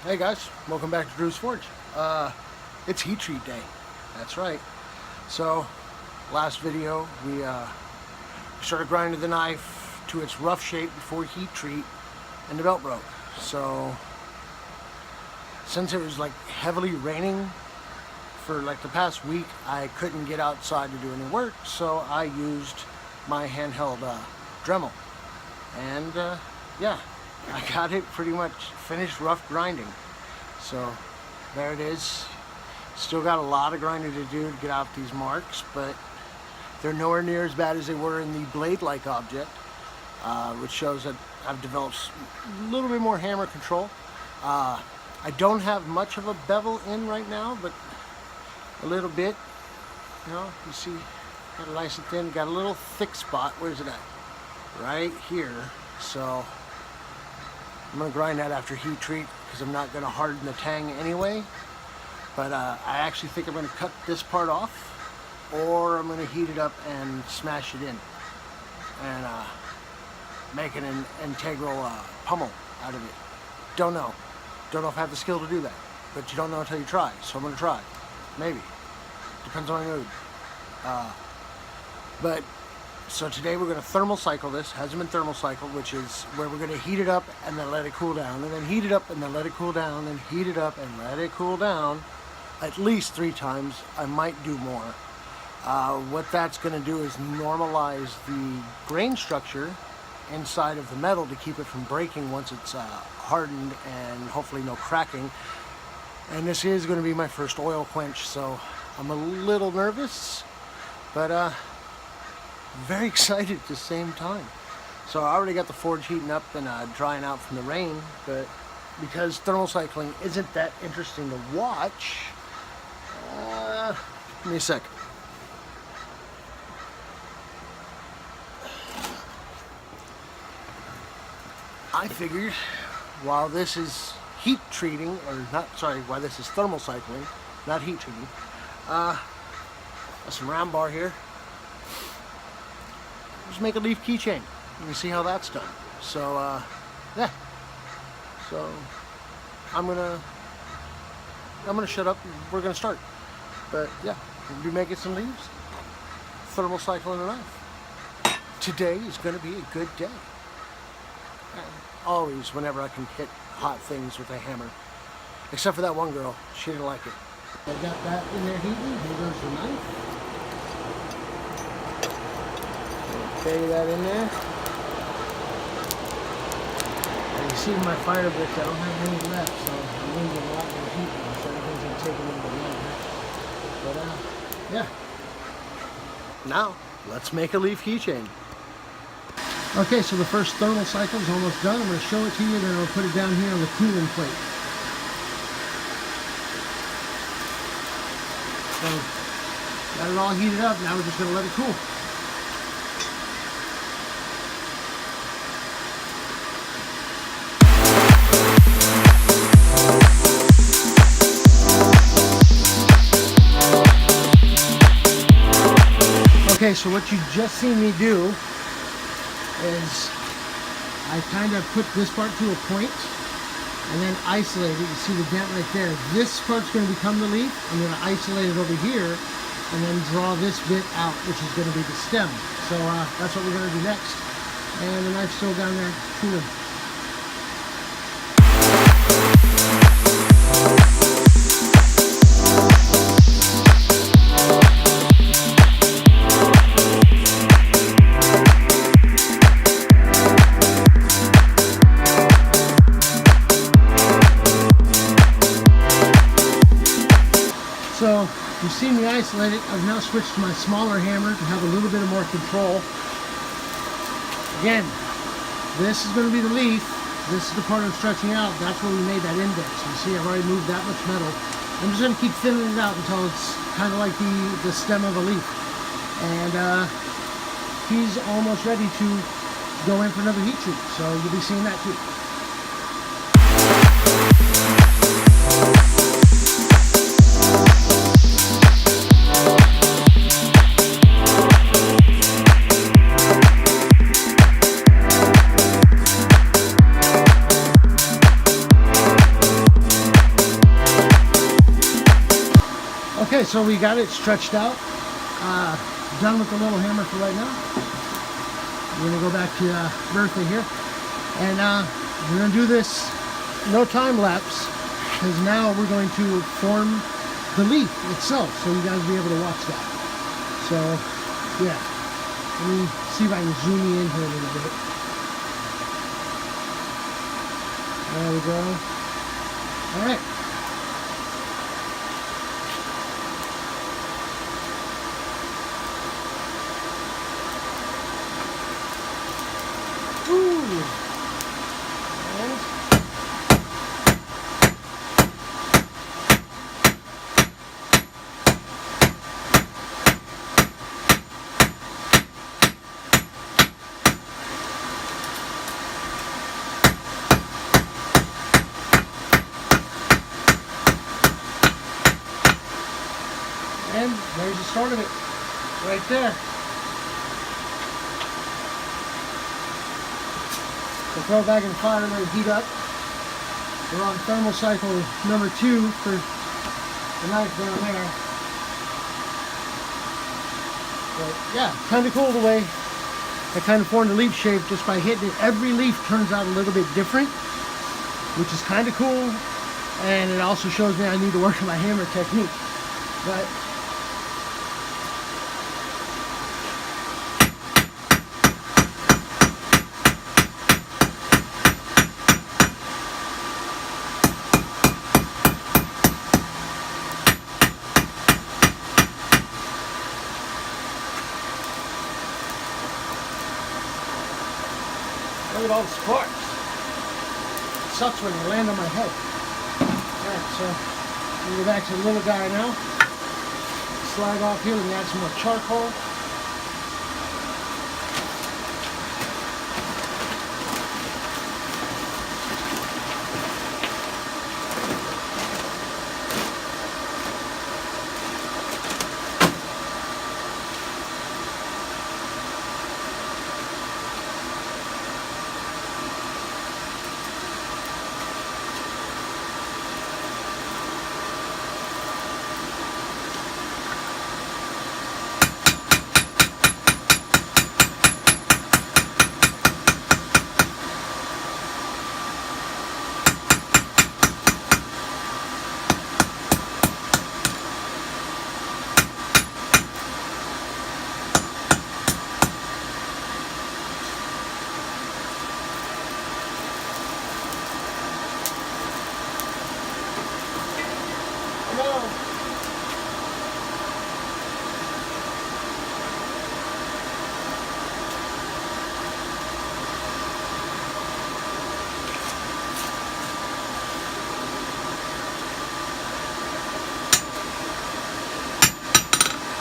Hey guys, welcome back to Drew's Forge. It's heat treat day. That's right. So, last video we started grinding the knife to its rough shape before heat treat, and the belt broke. So, since it was like heavily raining for like the past week, I couldn't get outside to do any work. So I used my handheld Dremel, and yeah. I got it pretty much finished rough grinding. So there it is. Still got a lot of grinding to do to get out these marks, but they're nowhere near as bad as they were in the blade-like object, which shows that I've developed a little bit more hammer control. I don't have much of a bevel in right now, but a little bit. You know, you see, got a nice and thin, got a little thick spot. Where's it at? Right here. So I'm going to grind that after heat treat because I'm not going to harden the tang anyway. But I actually think I'm going to cut this part off, or I'm going to heat it up and smash it in and make an integral pummel out of it. Don't know. Don't know if I have the skill to do that. But you don't know until you try. So I'm going to try. Maybe. Depends on my mood. So today we're going to thermal cycle this. Hasn't been thermal cycled, which is where we're going to heat it up and then let it cool down, and then heat it up and then let it cool down, and heat it up and let it cool down at least 3 times. I might do more. What that's going to do is normalize the grain structure inside of the metal to keep it from breaking once it's hardened, and hopefully no cracking. And this is going to be my first oil quench, so I'm a little nervous, but very excited at the same time. So I already got the forge heating up and drying out from the rain, but because thermal cycling isn't that interesting to watch, give me a sec. I figured while this is heat treating, or not, sorry, while this is thermal cycling, not heat treating, got some round bar here. Just make a leaf keychain. You can see how that's done. So yeah. So I'm gonna shut up. We're gonna start. But yeah, we'll be making some leaves. Thermal cycling a knife. Today is gonna be a good day. And always, whenever I can hit hot things with a hammer. Except for that one girl, she didn't like it. I got that in there heating. Here goes the knife. Carry that in there. And you see my fire bricks, I don't have any left, so I'm going to get a lot more heat now, so everything's going to take a little bit longer. But yeah. Now, let's make a leaf keychain. Okay, so the first thermal cycle is almost done. I'm going to show it to you, then I'll put it down here on the cooling plate. So, got it all heated up, now we're just going to let it cool. Okay, so what you just seen me do is I kind of put this part to a point and then isolate it. You see the dent right there. This part's going to become the leaf. I'm going to isolate it over here and then draw this bit out, which is going to be the stem. So that's what we're going to do next. And the knife's still down there cooling. So you've seen me isolate it. I've now switched to my smaller hammer to have a little bit of more control. Again, this is going to be the leaf. This is the part I'm stretching out. That's where we made that index. You see I've already moved that much metal. I'm just going to keep thinning it out until it's kind of like the stem of a leaf. And he's almost ready to go in for another heat treat. So you'll be seeing that too. Okay, so we got it stretched out. Done with the little hammer for right now. We're gonna go back to Bertha here, and we're gonna do this no time lapse, because now we're going to form the leaf itself, so you guys will be able to watch that. So yeah, let me see if I can zoom you in here a little bit. There we go. All right. And there's the start of it, right there. So throw it back in the fire and let it heat up. We're on thermal cycle number 2 for the knife down there. But yeah, kind of cool the way I kind of formed the leaf shape just by hitting it. Every leaf turns out a little bit different, which is kind of cool. And it also shows me I need to work on my hammer technique. But look at all the sparks. It sucks when they land on my head. Alright, so we go back to the little guy now. Slide off here, we can add some more charcoal.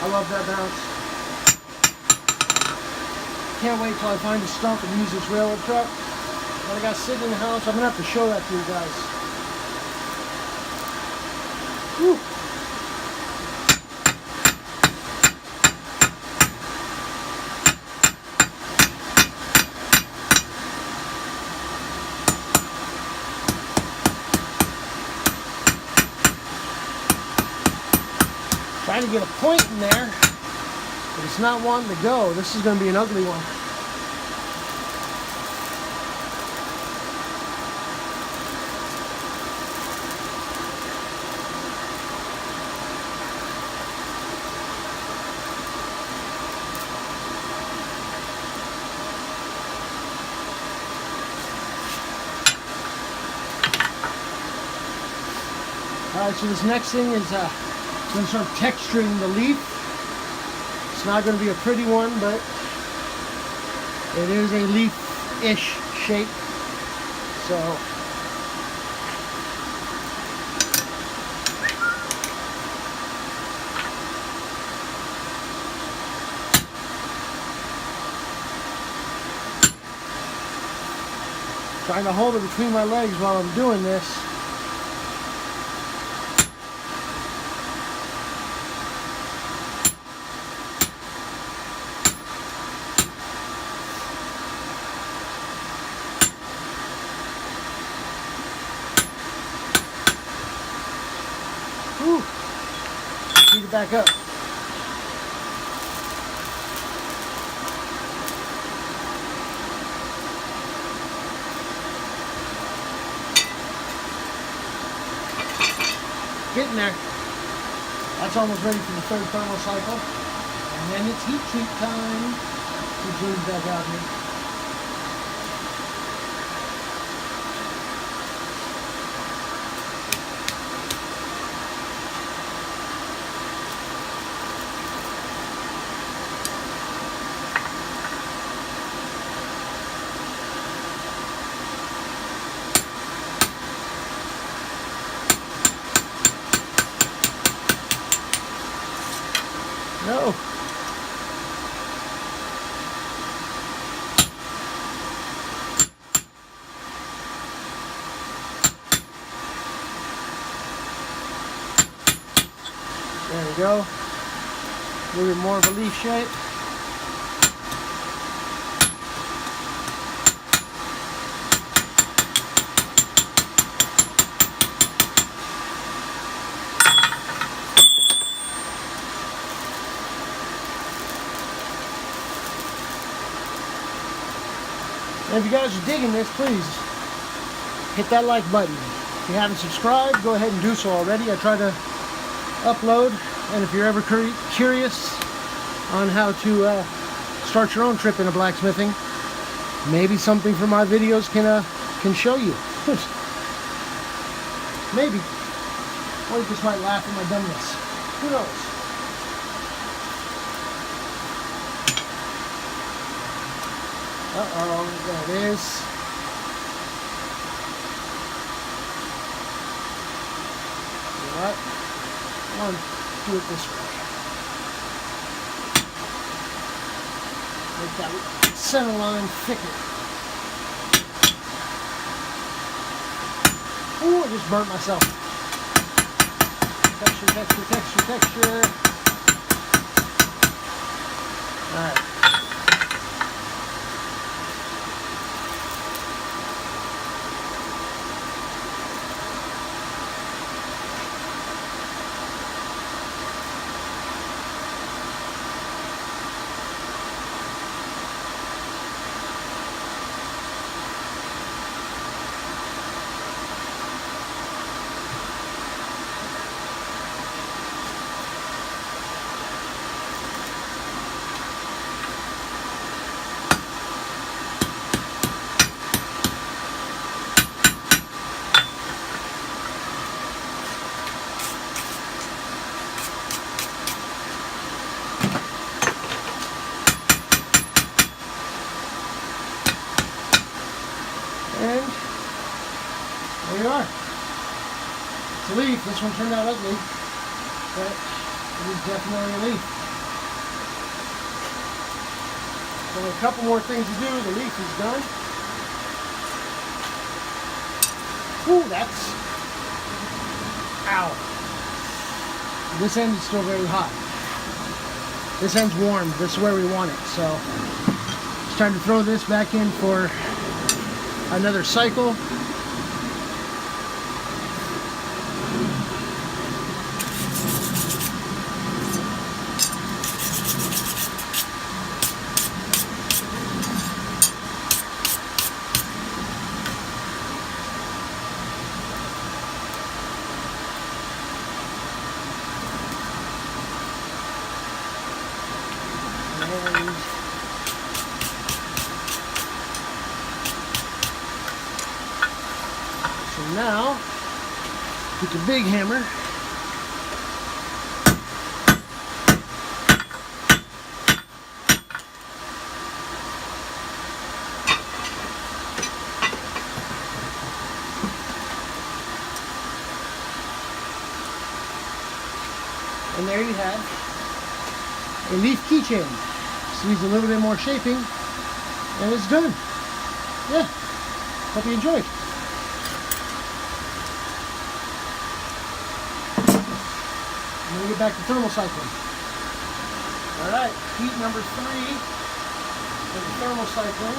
I love that bounce. Can't wait till I find a stump and use this railroad truck that I got sitting in the house. I'm going to have to show that to you guys. Whew. Trying to get a point in there, but it's not wanting to go. This is going to be an ugly one. Alright, so this next thing is going to start texturing the leaf. It's not going to be a pretty one, but it is a leaf-ish shape. So trying to hold it between my legs while I'm doing this. Need to back up. Getting there. That's almost ready for the third thermal cycle. And then it's heat treat time. Zooms back out here. No. There we go. A little bit more of a leaf shape. And if you guys are digging this, please hit that like button. If you haven't subscribed, go ahead and do so already. I try to upload, and if you're ever curious on how to start your own trip into blacksmithing, maybe something from my videos can show you. Maybe. Or you just might laugh at my dumbness. Who knows? Uh-oh, there it is. You know what? I want to do it this way. Make that center line thicker. Ooh, I just burnt myself. Texture, texture, texture, texture. Alright. And there you are. It's a leaf. This one turned out ugly, but it is definitely a leaf. So a couple more things to do. The leaf is done. Ooh, that's... Ow. This end is still very hot. This end's warm. This is where we want it. So it's time to throw this back in for another cycle. So now, with the big hammer, and there you have a leaf keychain. Just needs a little bit more shaping, and it's done. Yeah, hope you enjoyed. I'm going to get back to thermal cycling. Alright, heat number 3 of the thermal cycling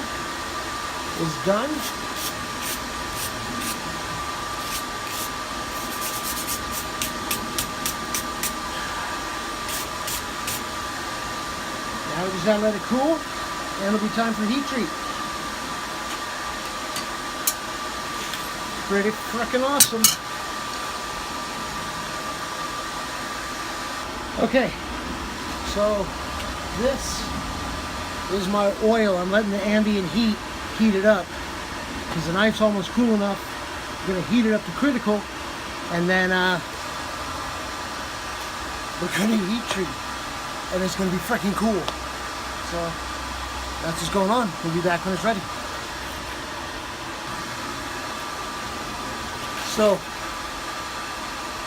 is done. just gotta let it cool, and it'll be time for heat treat. Pretty freaking awesome. Okay, so this is my oil. I'm letting the ambient heat heat it up because the knife's almost cool enough. I'm gonna heat it up to critical, and then we're gonna heat treat, and it's gonna be freaking cool. So that's what's going on. We'll be back when it's ready. So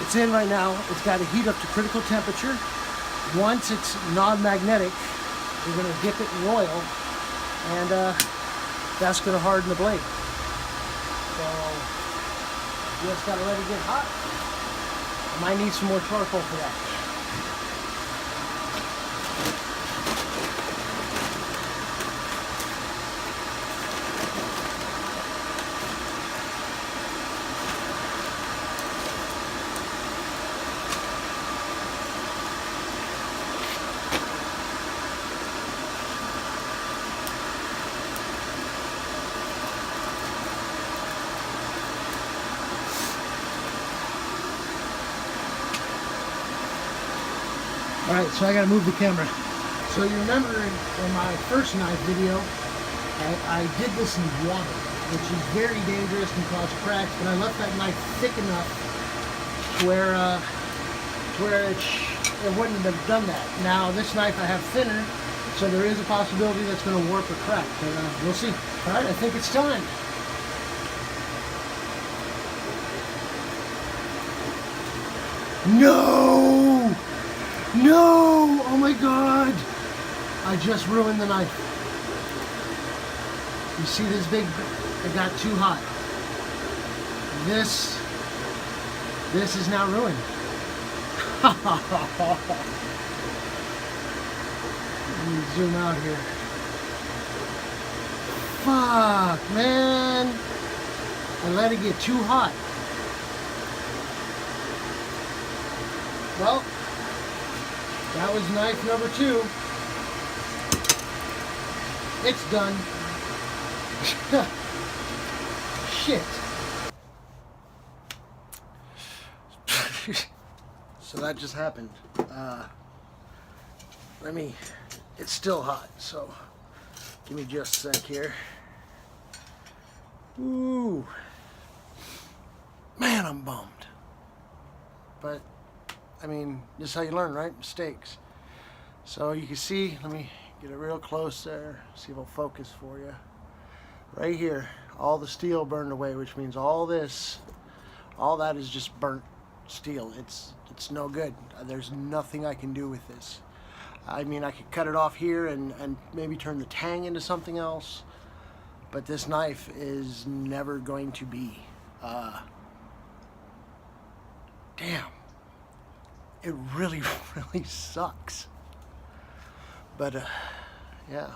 it's in right now. It's got to heat up to critical temperature. Once it's non-magnetic, we're going to dip it in oil, and that's going to harden the blade. So just got to let it get hot. I might need some more charcoal for that. Alright, so I gotta move the camera. So you remember in my first knife video, I did this in water, which is very dangerous and cause cracks, but I left that knife thick enough to where it wouldn't have done that. Now this knife I have thinner, so there is a possibility that's going to warp or crack, but we'll see. Alright, I think it's time. No! No! Oh my god! I just ruined the knife. You see this big, it got too hot. This is now ruined. Let me zoom out here. Fuck, man. I let it get too hot. Well, that was knife number 2. It's done. Shit. So that just happened. It's still hot, so give me just a sec here. Ooh. Man, I'm bummed. But I mean, this is how you learn, right? Mistakes. So you can see, let me get it real close there, see if I'll focus for you. Right here, all the steel burned away, which means all that is just burnt steel. It's no good. There's nothing I can do with this. I mean, I could cut it off here and maybe turn the tang into something else, but this knife is never going to be. Damn. It really, really sucks. But, yeah.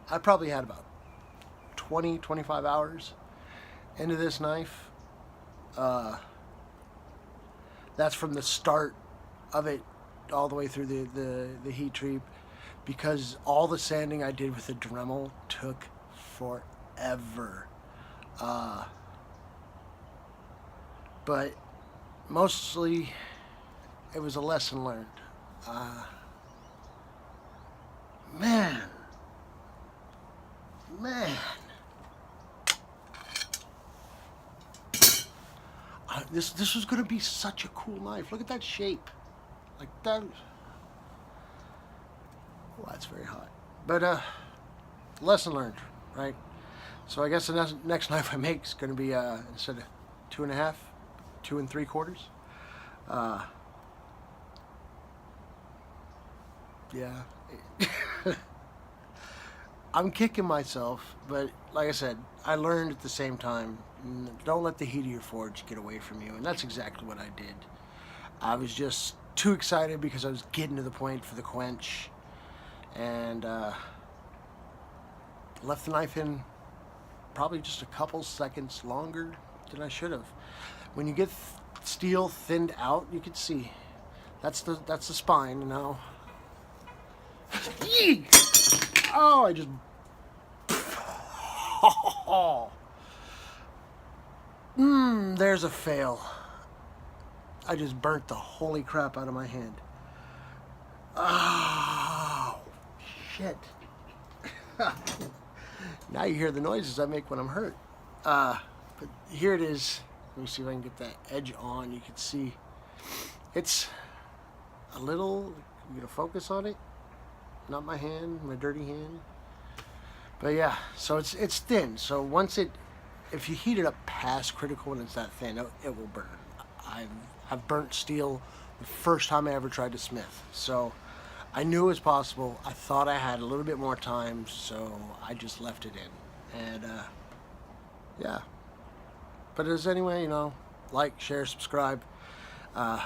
I probably had about 20, 25 hours into this knife. That's from the start of it all the way through the heat treat, because all the sanding I did with the Dremel took forever. But mostly it was a lesson learned. Man. This was gonna be such a cool knife. Look at that shape. Like that. Well, that's very hot. But lesson learned, right? So I guess the next knife I make is gonna be instead of 2.5, 2 3/4. Yeah. I'm kicking myself, but like I said, I learned at the same time. Don't let the heat of your forge get away from you, and that's exactly what I did. I was just too excited because I was getting to the point for the quench, and left the knife in probably just a couple seconds longer than I should have. When you get steel thinned out, you can see that's the spine now. Yee! Oh, I just... There's a fail. I just burnt the holy crap out of my hand. Oh, shit. Now you hear the noises I make when I'm hurt. But here it is. Let me see if I can get that edge on. You can see it's a little... I'm going to focus on it. Not my hand, my dirty hand. But yeah, so it's thin. So once if you heat it up past critical and it's that thin, it will burn. I've burnt steel the first time I ever tried to smith. So I knew it was possible. I thought I had a little bit more time, so I just left it in. And yeah. But as anyway, you know, like, share, subscribe. I'm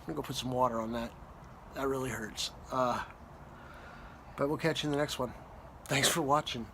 gonna go put some water on that. That really hurts. But we'll catch you in the next one. Thanks for watching.